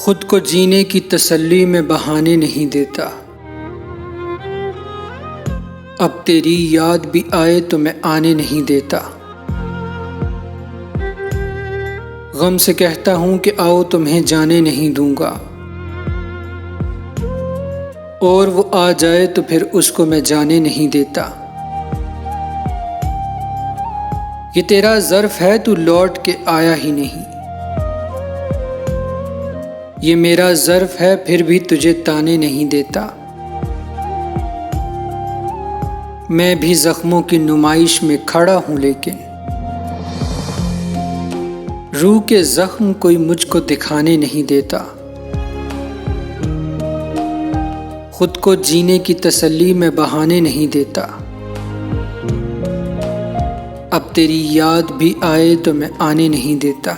खुद को जीने की तसल्ली में बहाने नहीं देता। अब तेरी याद भी आए तो मैं आने नहीं देता। गम से कहता हूँ कि आओ तुम्हें जाने नहीं दूंगा, और वो आ जाए तो फिर उसको मैं जाने नहीं देता। ये तेरा ज़र्फ है, तू लौट के आया ही नहीं। ये मेरा ज़र्फ है, फिर भी तुझे ताने नहीं देता। मैं भी ज़ख्मों की नुमाइश में खड़ा हूँ, लेकिन रूह के ज़ख्म कोई मुझको दिखाने नहीं देता। खुद को जीने की तसल्ली में बहाने नहीं देता। अब तेरी याद भी आए तो मैं आने नहीं देता।